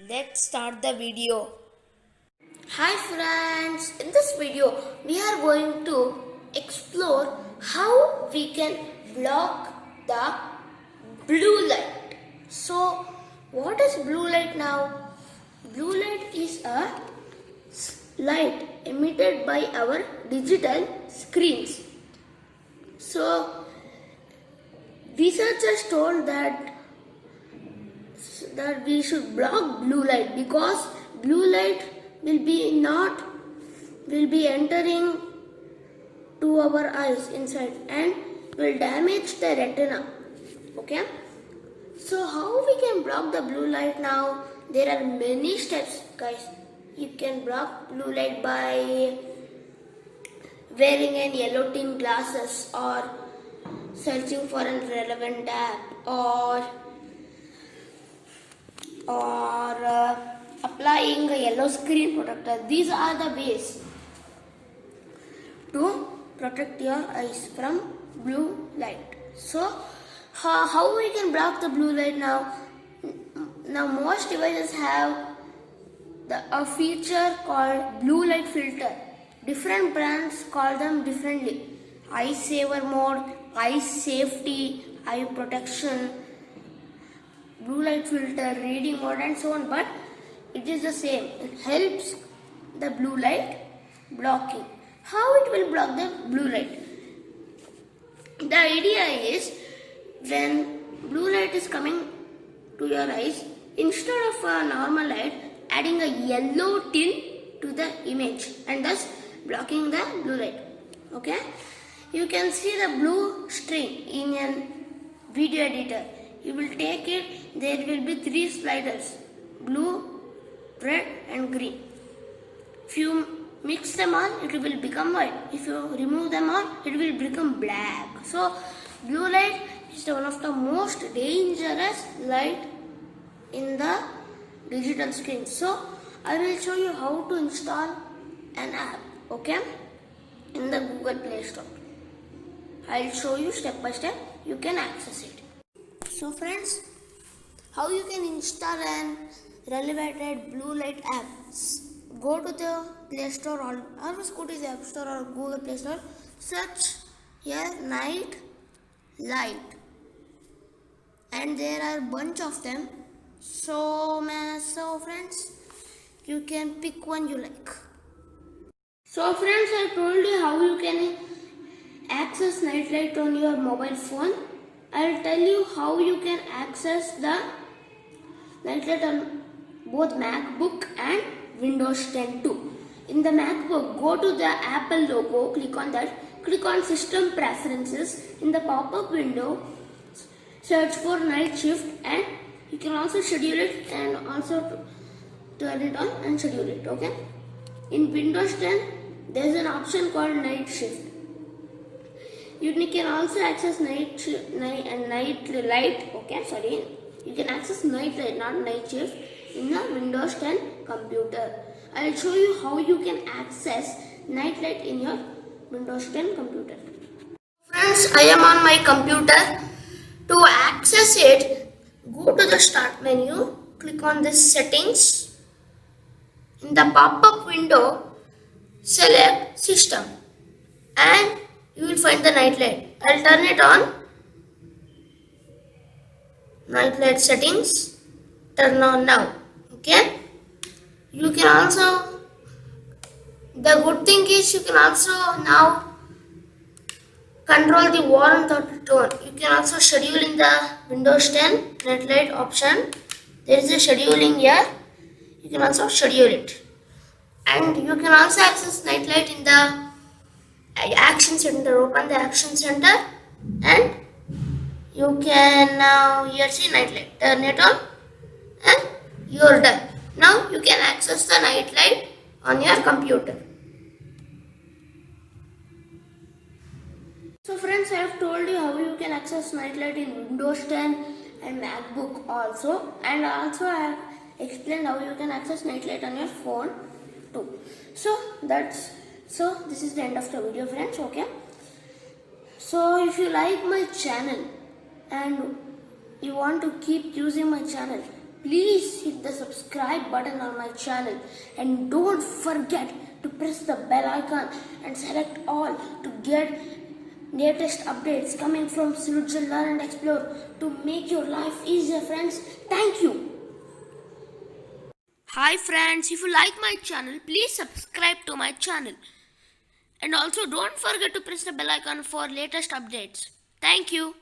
Let's start the video. Hi friends, in this video we are going to explore how we can block the blue light. So what is blue light now? Blue light is a light emitted by our digital screens. So researchers told that we should block blue light because blue light will be entering to our eyes inside and will damage the retina. Okay, so how we can block the blue light now? There are many steps, guys. You can block blue light by wearing an yellow tint glasses or searching for a relevant app or applying a yellow screen protector. These are the ways to protect your eyes from blue light. So how we can block the blue light now? Now most devices have a feature called blue light filter. Different brands call them differently. Eye saver mode, eye safety, eye protection, blue light filter, reading mode and so on, but it is the same. It helps the blue light blocking. How it will block the blue light? The idea is when blue light is coming to your eyes, instead of a normal light, adding a yellow tint to the image and thus blocking the blue light. Okay, you can see the blue string in a video editor. You will take it, there will be 3 sliders, blue, red and green. If you mix them all, it will become white. If you remove them all, it will become black. So blue light is one of the most dangerous light in the digital screen. So I will show you how to install an app, okay, in the Google Play Store. I will show you step by step. You can access it. So friends, how you can install an relevant blue light app? Go to the Play Store or always go to the App Store or Google Play Store. Search here night light, and there are bunch of them. So friends, you can pick one you like. So friends, I told you how you can access night light on your mobile phone. I'll tell you how you can access the night light on both MacBook and Windows 10 too. In the MacBook, go to the Apple logo, click on that, click on System Preferences. In the pop-up window, search for night shift and you can also schedule it and also turn it on and schedule it. Okay. In Windows 10, there is an option called night shift. You can also access night light. Okay, sorry. You can access night light, not night shift, in the Windows 10 computer. I will show you how you can access night light in your Windows 10 computer. Friends, I am on my computer. To access it, go to the Start menu. Click on this Settings. In the pop-up window, select System and you will find the night light. I'll turn it on. Night light settings. Turn on now. Okay. You can also, the good thing is you can also now control the warmth or the tone. You can also schedule in the Windows 10 night light option. There is a scheduling here. You can also schedule it. And you can also access night light in the Action Center. Open the Action Center and you can now here see night light. Turn it on and you are done. Now you can access the night light on your computer. So friends, I have told you how you can access night light in Windows 10 and MacBook also, and also I have explained how you can access night light on your phone too. So this is the end of the video, friends. Okay. So if you like my channel and you want to keep using my channel, please hit the subscribe button on my channel and don't forget to press the bell icon and select all to get latest updates coming from Srujan Learn and Explore to make your life easier, friends. Thank you. Hi friends, if you like my channel, please subscribe to my channel. And also don't forget to press the bell icon for latest updates. Thank you.